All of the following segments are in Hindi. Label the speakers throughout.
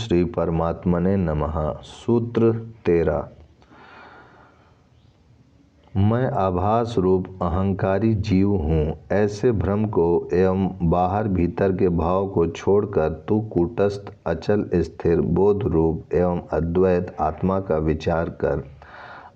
Speaker 1: श्री परमात्मने नमः। सूत्र 13। मैं आभास रूप अहंकारी जीव हूँ, ऐसे भ्रम को एवं बाहर भीतर के भाव को छोड़कर तू कूटस्थ अचल स्थिर बोध रूप एवं अद्वैत आत्मा का विचार कर।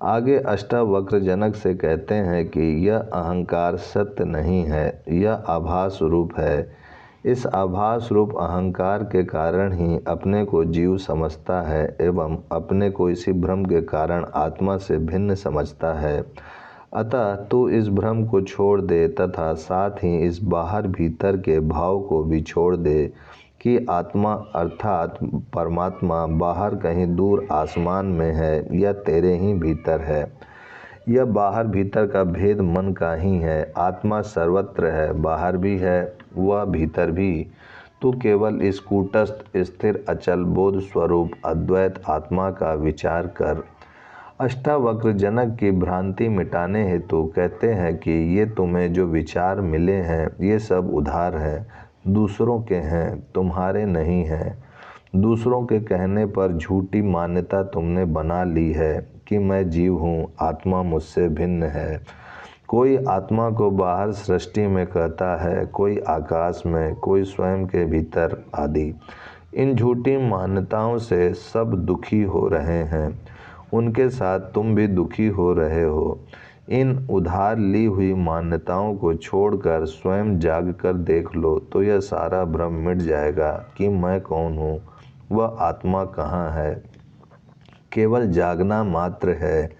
Speaker 1: आगे अष्टावक्र जनक से कहते हैं कि यह अहंकार सत्य नहीं है, यह आभास रूप है। इस आभास रूप अहंकार के कारण ही अपने को जीव समझता है एवं अपने को इसी भ्रम के कारण आत्मा से भिन्न समझता है। अतः तू इस भ्रम को छोड़ दे तथा साथ ही इस बाहर भीतर के भाव को भी छोड़ दे कि आत्मा अर्थात परमात्मा बाहर कहीं दूर आसमान में है या तेरे ही भीतर है। यह बाहर भीतर का भेद मन का ही है। आत्मा सर्वत्र है, बाहर भी है वह भीतर भी। तू केवल इस कूटस्थ स्थिर अचल बोध स्वरूप अद्वैत आत्मा का विचार कर। अष्टावक्र जनक की भ्रांति मिटाने हेतु कहते हैं कि ये तुम्हें जो विचार मिले हैं ये सब उधार हैं, दूसरों के हैं, तुम्हारे नहीं हैं। दूसरों के कहने पर झूठी मान्यता तुमने बना ली है कि मैं जीव हूँ, आत्मा मुझसे भिन्न है। कोई आत्मा को बाहर सृष्टि में कहता है, कोई आकाश में, कोई स्वयं के भीतर आदि। इन झूठी मान्यताओं से सब दुखी हो रहे हैं, उनके साथ तुम भी दुखी हो रहे हो। इन उधार ली हुई मान्यताओं को छोड़कर स्वयं जाग कर देख लो तो यह सारा भ्रम मिट जाएगा कि मैं कौन हूँ, वह आत्मा कहाँ है। केवल जागना मात्र है,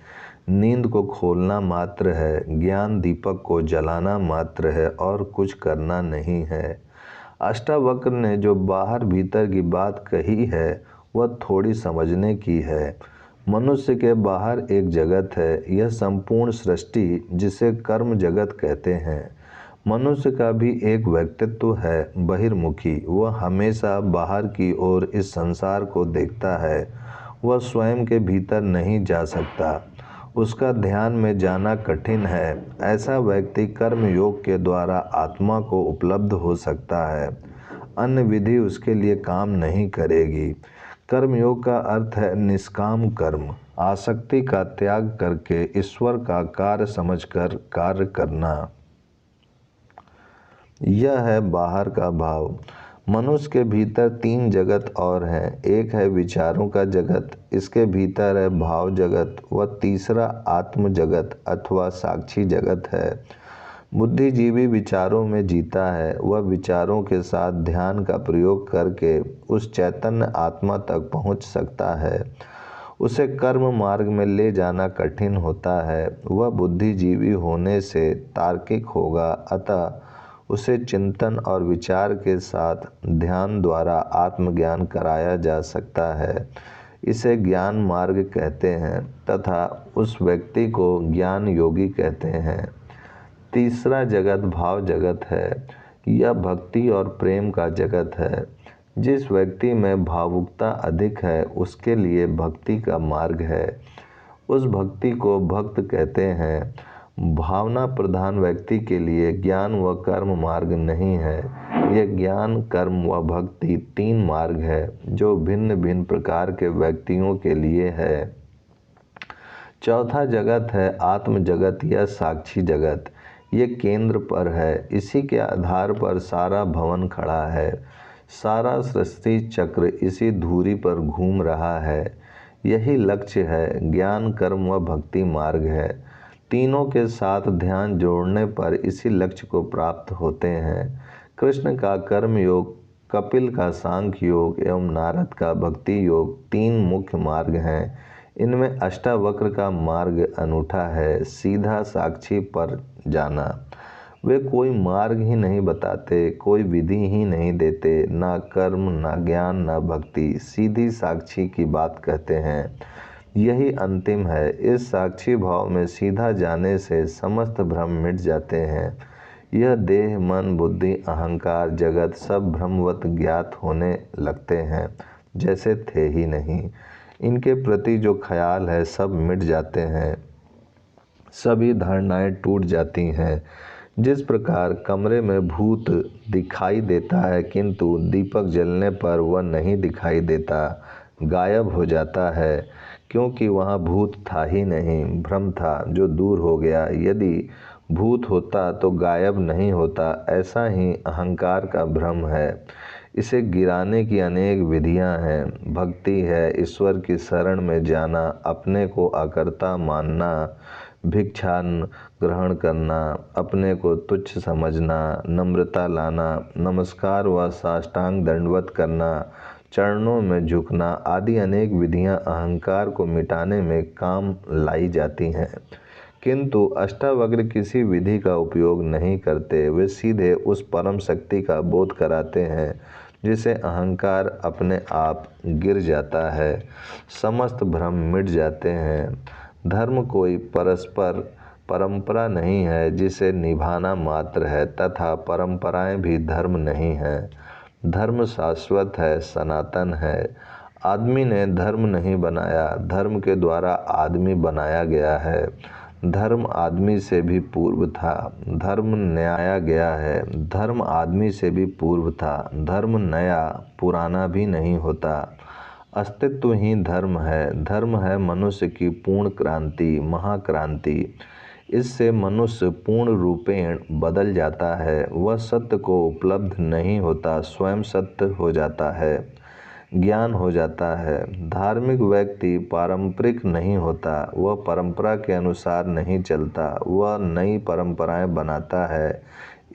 Speaker 1: नींद को खोलना मात्र है, ज्ञान दीपक को जलाना मात्र है और कुछ करना नहीं है। अष्टावक्र ने जो बाहर भीतर की बात कही है वह थोड़ी समझने की है। मनुष्य के बाहर एक जगत है, यह संपूर्ण सृष्टि जिसे कर्म जगत कहते हैं। मनुष्य का भी एक व्यक्तित्व है, बहिर्मुखी। वह हमेशा बाहर की ओर इस संसार को देखता है, वह स्वयं के भीतर नहीं जा सकता, उसका ध्यान में जाना कठिन है। ऐसा व्यक्ति कर्म योग के द्वारा आत्मा को उपलब्ध हो सकता है, अन्य विधि उसके लिए काम नहीं करेगी। कर्मयोग का अर्थ है निष्काम कर्म, आसक्ति का त्याग करके ईश्वर का कार्य समझकर कार्य करना। यह है बाहर का भाव। मनुष्य के भीतर तीन जगत और हैं। एक है विचारों का जगत, इसके भीतर है भाव जगत, व तीसरा आत्म जगत अथवा साक्षी जगत है। बुद्धिजीवी विचारों में जीता है, वह विचारों के साथ ध्यान का प्रयोग करके उस चैतन्य आत्मा तक पहुंच सकता है। उसे कर्म मार्ग में ले जाना कठिन होता है, वह बुद्धिजीवी होने से तार्किक होगा, अतः उसे चिंतन और विचार के साथ ध्यान द्वारा आत्मज्ञान कराया जा सकता है। इसे ज्ञान मार्ग कहते हैं तथा उस व्यक्ति को ज्ञान योगी कहते हैं। तीसरा जगत भाव जगत है। यह भक्ति और प्रेम का जगत है। जिस व्यक्ति में भावुकता अधिक है उसके लिए भक्ति का मार्ग है। उस भक्ति को भक्त कहते हैं। भावना प्रधान व्यक्ति के लिए ज्ञान व कर्म मार्ग नहीं है। यह ज्ञान, कर्म व भक्ति तीन मार्ग है जो भिन्न भिन्न प्रकार के व्यक्तियों के लिए है। चौथा जगत है आत्म जगत या साक्षी जगत। ये केंद्र पर है, इसी के आधार पर सारा भवन खड़ा है। सारा सृष्टि चक्र इसी धुरी पर घूम रहा है। यही लक्ष्य है। ज्ञान, कर्म व भक्ति मार्ग है। तीनों के साथ ध्यान जोड़ने पर इसी लक्ष्य को प्राप्त होते हैं। कृष्ण का कर्म योग, कपिल का सांख्य योग एवं नारद का भक्ति योग तीन मुख्य मार्ग हैं। इनमें अष्टावक्र का मार्ग अनूठा है, सीधा साक्षी पर जाना। वे कोई मार्ग ही नहीं बताते, कोई विधि ही नहीं देते, ना कर्म, ना ज्ञान, ना भक्ति, सीधी साक्षी की बात कहते हैं। यही अंतिम है। इस साक्षी भाव में सीधा जाने से समस्त भ्रम मिट जाते हैं। यह देह, मन, बुद्धि, अहंकार, जगत सब भ्रमवत ज्ञात होने लगते हैं, जैसे थे ही नहीं। इनके प्रति जो ख्याल है सब मिट जाते हैं, सभी धारणाएं टूट जाती हैं। जिस प्रकार कमरे में भूत दिखाई देता है किंतु दीपक जलने पर वह नहीं दिखाई देता, गायब हो जाता है, क्योंकि वहाँ भूत था ही नहीं, भ्रम था जो दूर हो गया। यदि भूत होता तो गायब नहीं होता। ऐसा ही अहंकार का भ्रम है। इसे गिराने की अनेक विधियां हैं। भक्ति है ईश्वर की शरण में जाना, अपने को अकर्ता मानना, भिक्षान ग्रहण करना, अपने को तुच्छ समझना, नम्रता लाना, नमस्कार व साष्टांग दंडवत करना, चरणों में झुकना आदि अनेक विधियां अहंकार को मिटाने में काम लाई जाती हैं। किंतु अष्टावक्र किसी विधि का उपयोग नहीं करते। वे सीधे उस परम शक्ति का बोध कराते हैं जिसे अहंकार अपने आप गिर जाता है, समस्त भ्रम मिट जाते हैं। धर्म कोई परस्पर परंपरा नहीं है जिसे निभाना मात्र है, तथा परंपराएं भी धर्म नहीं है। धर्म शाश्वत है, सनातन है। आदमी ने धर्म नहीं बनाया, धर्म के द्वारा आदमी बनाया गया है। धर्म आदमी से भी पूर्व था, धर्म न्याया गया है। धर्म आदमी से भी पूर्व था, धर्म नया पुराना भी नहीं होता। अस्तित्व ही धर्म है। धर्म है मनुष्य की पूर्ण क्रांति, महाक्रांति। इससे मनुष्य पूर्ण रूपेण बदल जाता है। वह सत्य को उपलब्ध नहीं होता, स्वयं सत्य हो जाता है, ज्ञान हो जाता है। धार्मिक व्यक्ति पारंपरिक नहीं होता, वह परंपरा के अनुसार नहीं चलता, वह नई परंपराएं बनाता है।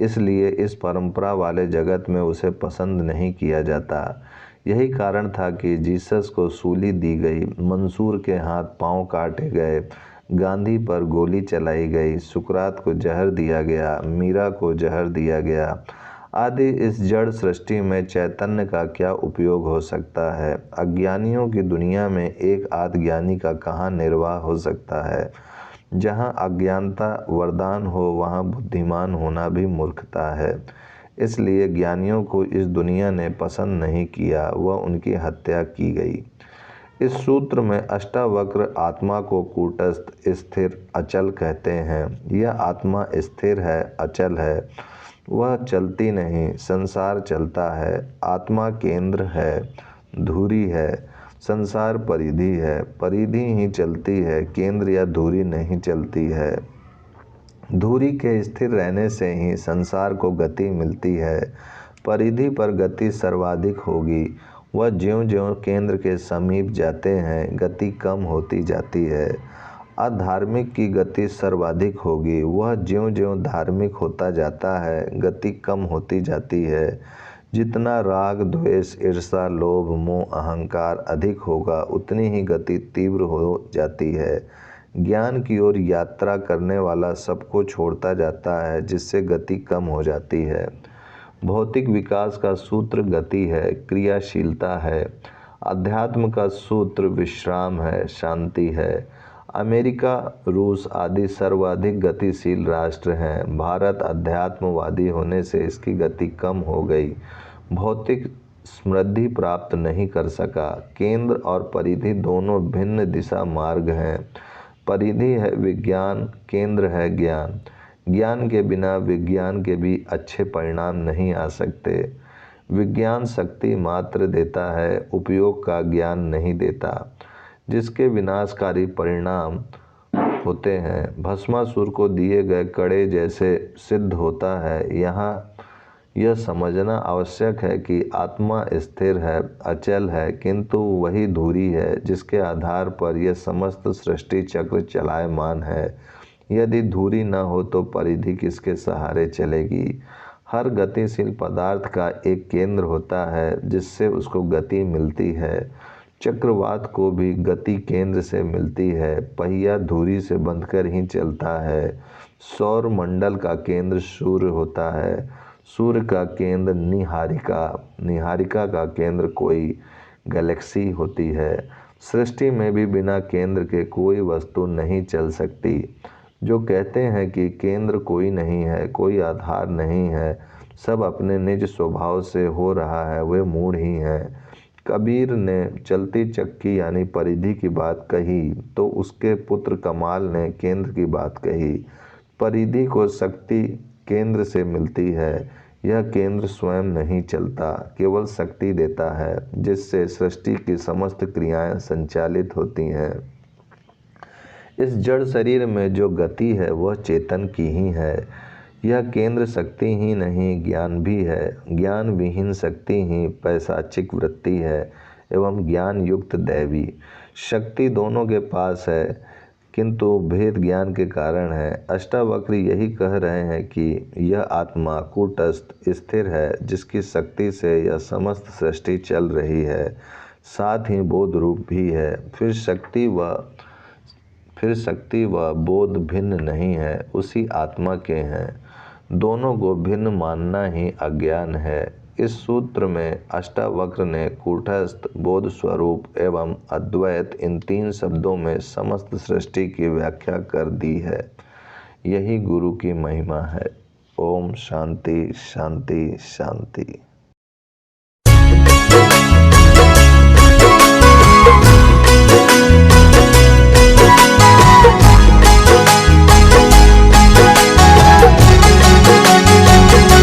Speaker 1: इसलिए इस परंपरा वाले जगत में उसे पसंद नहीं किया जाता। यही कारण था कि जीसस को सूली दी गई, मंसूर के हाथ पांव काटे गए, गांधी पर गोली चलाई गई, सुकरात को जहर दिया गया, मीरा को जहर दिया गया आदि। इस जड़ सृष्टि में चैतन्य का क्या उपयोग हो सकता है? अज्ञानियों की दुनिया में एक आध ज्ञानी का कहाँ निर्वाह हो सकता है? जहाँ अज्ञानता वरदान हो वहाँ बुद्धिमान होना भी मूर्खता है। इसलिए ज्ञानियों को इस दुनिया ने पसंद नहीं किया, वह उनकी हत्या की गई। इस सूत्र में अष्टावक्र आत्मा को कूटस्थ, स्थिर, अचल कहते हैं। यह आत्मा स्थिर है, अचल है, वह चलती नहीं। संसार चलता है। आत्मा केंद्र है, धुरी है। संसार परिधि है, परिधि ही चलती है, केंद्र या धुरी नहीं चलती है। धुरी के स्थिर रहने से ही संसार को गति मिलती है। परिधि पर गति सर्वाधिक होगी। वह ज्यों-ज्यों केंद्र के समीप जाते हैं, गति कम होती जाती है। अधार्मिक की गति सर्वाधिक होगी। वह ज्यों-ज्यों धार्मिक होता जाता है, गति कम होती जाती है। जितना राग, द्वेष, ईर्षा, लोभ, मोह, अहंकार अधिक होगा, उतनी ही गति तीव्र हो जाती है। ज्ञान की ओर यात्रा करने वाला सबको छोड़ता जाता है, जिससे गति कम हो जाती है। भौतिक विकास का सूत्र गति है, क्रियाशीलता है। अध्यात्म का सूत्र विश्राम है, शांति है। अमेरिका, रूस आदि सर्वाधिक गतिशील राष्ट्र हैं। भारत अध्यात्मवादी होने से इसकी गति कम हो गई, भौतिक समृद्धि प्राप्त नहीं कर सका। केंद्र और परिधि दोनों भिन्न दिशा मार्ग हैं। परिधि है विज्ञान, केंद्र है ज्ञान। ज्ञान के बिना विज्ञान के भी अच्छे परिणाम नहीं आ सकते। विज्ञान शक्ति मात्र देता है, उपयोग का ज्ञान नहीं देता, जिसके विनाशकारी परिणाम होते हैं। भस्मासुर को दिए गए कड़े जैसे सिद्ध होता है। यहाँ यह समझना आवश्यक है कि आत्मा स्थिर है, अचल है, किंतु वही धुरी है जिसके आधार पर यह समस्त सृष्टि चक्र चलायमान है। यदि धुरी न हो तो परिधि किसके सहारे चलेगी? हर गतिशील पदार्थ का एक केंद्र होता है जिससे उसको गति मिलती है। चक्रवात को भी गति केंद्र से मिलती है। पहिया धुरी से बंधकर ही चलता है। सौर मंडल का केंद्र सूर्य होता है। सूर्य का केंद्र निहारिका, निहारिका का केंद्र कोई गैलेक्सी होती है। सृष्टि में भी बिना केंद्र के कोई वस्तु नहीं चल सकती। जो कहते हैं कि केंद्र कोई नहीं है, कोई आधार नहीं है, सब अपने निज स्वभाव से हो रहा है, वे मूढ़ ही हैं। कबीर ने चलती चक्की यानी परिधि की बात कही तो उसके पुत्र कमाल ने केंद्र की बात कही। परिधि को शक्ति केंद्र से मिलती है। यह केंद्र स्वयं नहीं चलता, केवल शक्ति देता है, जिससे सृष्टि की समस्त क्रियाएं संचालित होती हैं। इस जड़ शरीर में जो गति है वह चेतन की ही है। यह केंद्र शक्ति ही नहीं, ज्ञान भी है। ज्ञान विहीन शक्ति ही पैशाचिक वृत्ति है एवं ज्ञान युक्त दैवी। शक्ति दोनों के पास है, किंतु भेद ज्ञान के कारण है। अष्टावक्र यही कह रहे हैं कि यह आत्मा कूटस्थ स्थिर है, जिसकी शक्ति से यह समस्त सृष्टि चल रही है, साथ ही बोध रूप भी है। फिर शक्ति व बोध भिन्न नहीं है, उसी आत्मा के हैं। दोनों को भिन्न मानना ही अज्ञान है। इस सूत्र में अष्टावक्र ने कूटस्थ, बोध स्वरूप एवं अद्वैत इन 3 शब्दों में समस्त सृष्टि की व्याख्या कर दी है। यही गुरु की महिमा है। ओम शांति शांति शांति।